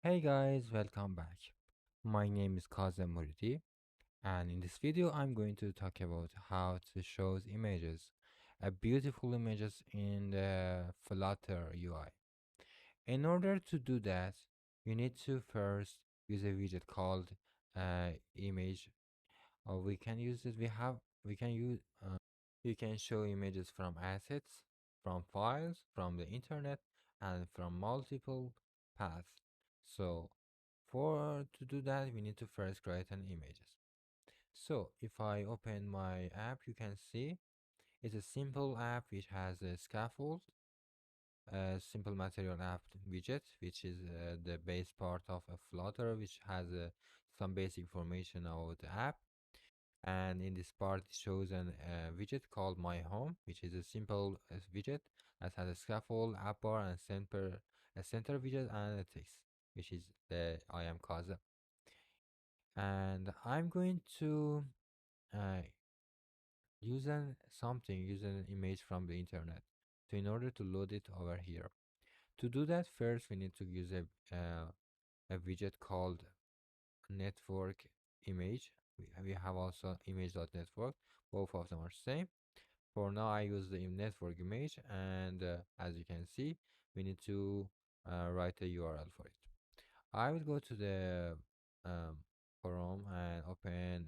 Hey guys, welcome back. My name is Kazem Muridi, and in this video I'm going to talk about how to show images, beautiful images in the Flutter UI. In order to do that, you need to first use a widget called image, or we can use it. We can use you can show images from assets, from files, from the internet, and from multiple paths. So for to do that, we need to first create an images. So if I open my app, you can see it's a simple app which has a scaffold, a simple material app widget, which is the base part of a Flutter, which has some basic information about the app. And in this part it shows an widget called my home, which is a simple widget that has a scaffold, app bar, and center widget and a text, which is the I am Kaza. And I'm going to uh, use an image from the internet, so in order to load it over here. To do that, first we need to use a widget called network image. We have also image.network. Both of them are same. For now, I use the network image, and as you can see, we need to write a URL for it. I will go to the um, Chrome and open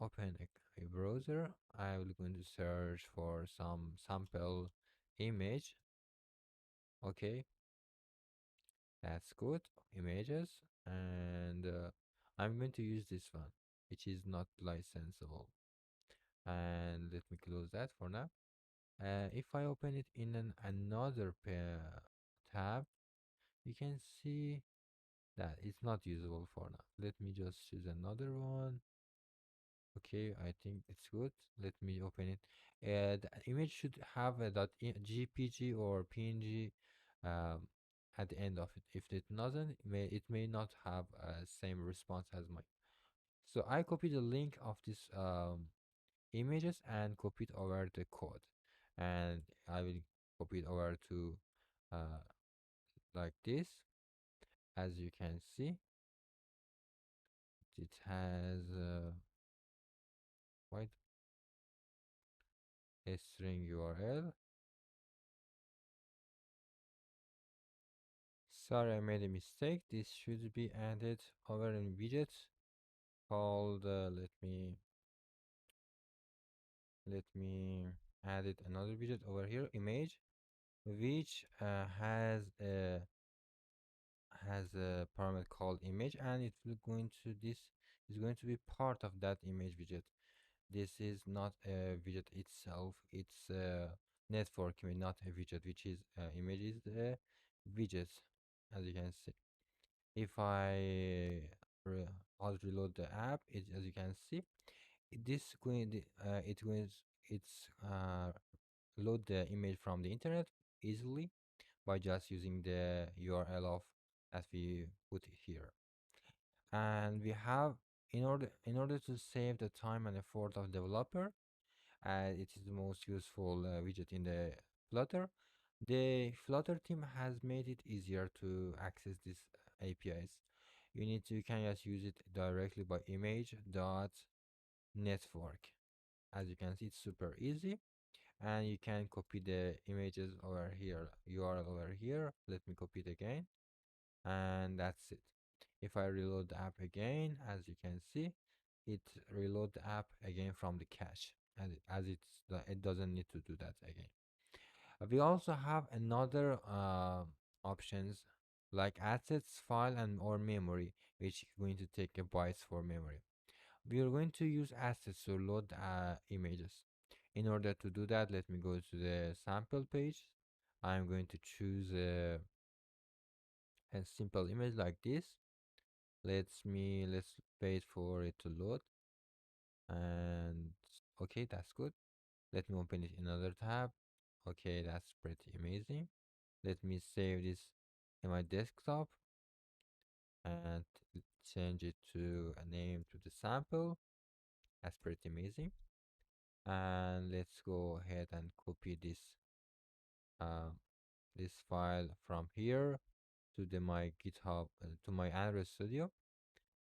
a browser. I will going to search for some sample image. Okay, that's good. Images, and I'm going to use this one, which is not licensable. And let me close that for now. If I open it in another tab, you can see that it's not usable for now. Let me just choose another one. Okay, I think it's good. Let me open it. The image should have a .gpg or png um, at the end of it. If it doesn't, it may not have same response as mine. So I copy the link of this images and copy it over the code, and I will copy it over to uh, like this. As you can see, it has quite a string URL. Sorry, I made a mistake. This should be added over in widget called let me add it another widget over here, image, which has a parameter called image, and it will going to this is going to be part of that image widget. This is not a widget itself, it's a network image, not a widget, which is image is the widget, as you can see. If I alt reload the app, as you can see, this going it going it's load the image from the internet easily by just using the URL of that we put here. And we have, in order to save the time and effort of developer, it is the most useful widget in the Flutter. The Flutter team has made it easier to access these APIs. You can just use it directly by image dot network. As you can see, it's super easy, and you can copy the images over here, URL over here. Let me copy it again, and that's it. If I reload the app again, as you can see, it reload the app again from the cache, it doesn't need to do that again. We also have another options like assets, file, and or memory, which is going to take a bytes for memory. We are going to use assets to load images. In order to do that, let me go to the sample page. I'm going to choose a simple image like this. Let's wait for it to load. And okay, that's good. Let me open it in another tab. Okay, that's pretty amazing. Let me save this in my desktop and change it to a name to the sample. That's pretty amazing. And let's go ahead and copy uh, this file from here to the my GitHub to my Android Studio,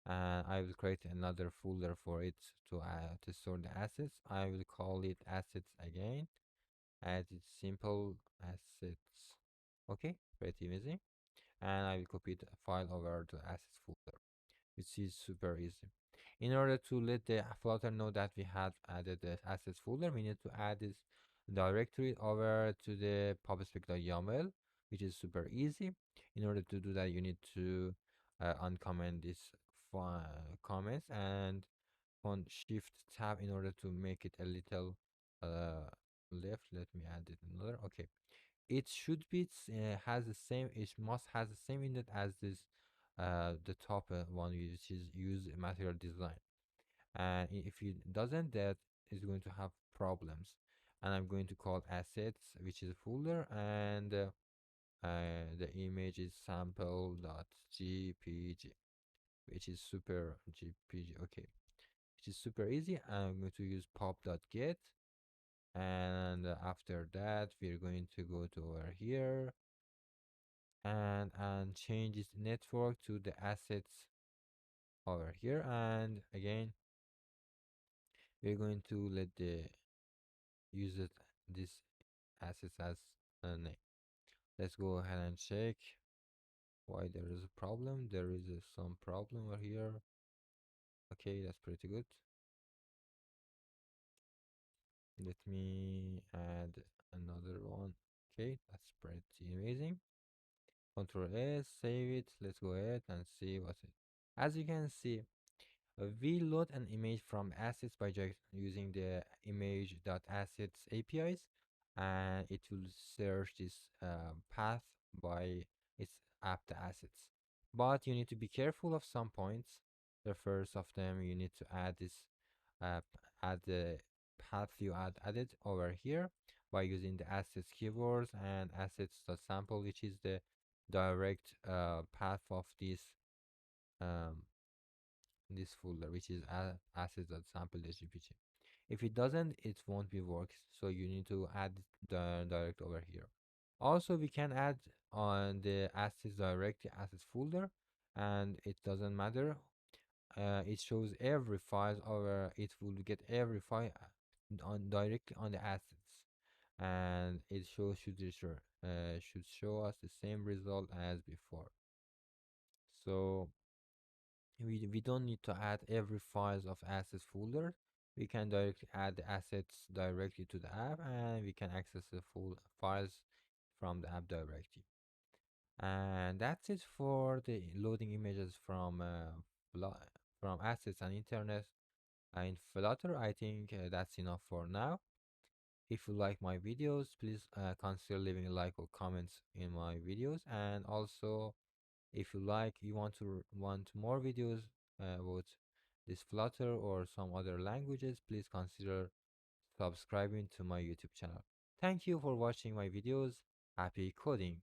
and I will create another folder for it to store the assets. I will call it assets again, as it's simple assets. Okay, pretty easy. And I will copy the file over to assets folder, which is super easy. In order to let the Flutter know that we have added the assets folder, we need to add this directory over to the pubspec.yaml, which is super easy. In order to do that, you need to uncomment this comments and on shift tab in order to make it a little uh, left. Let me add it another. Okay, it should be has the same, it must has the same index as this the top one, which is use material design, and if it doesn't, that is going to have problems. And I'm going to call assets, which is a folder, and the image is sample.jpg, which is super jpg. Okay, which is super easy. I'm going to use pop.get, and after that we're going to go to over here and change its network to the assets over here, and again we're going to let the use it this assets as a name. Let's go ahead and check why there is a problem. There is some problem over here. Okay, that's pretty good. Let me add another one. Okay, that's pretty amazing. Control S, save it. Let's go ahead and see what's it. As you can see, we load an image from assets by just using the image.assets APIs, and it will search this path by its app the assets. But you need to be careful of some points. The first of them, you need to add this uh, add the path you added over here by using the assets keywords and assets.sample, which is the direct path of um, this folder, which is assets.sample.jpg. If it doesn't, it won't be works, so you need to add the direct over here. Also, we can add on the assets direct the assets folder, and it doesn't matter. It shows every file over, it will get every file on directly on the assets, and it should show us the same result as before. So we don't need to add every files of assets folder. We can directly add the assets directly to the app, and we can access the full files from the app directly. And that's it for the loading images from assets and internet in Flutter. I think that's enough for now. If you like my videos, please consider leaving a like or comments in my videos. And also, if you want more videos about this Flutter or some other languages, please consider subscribing to my YouTube channel. Thank you for watching my videos. Happy coding!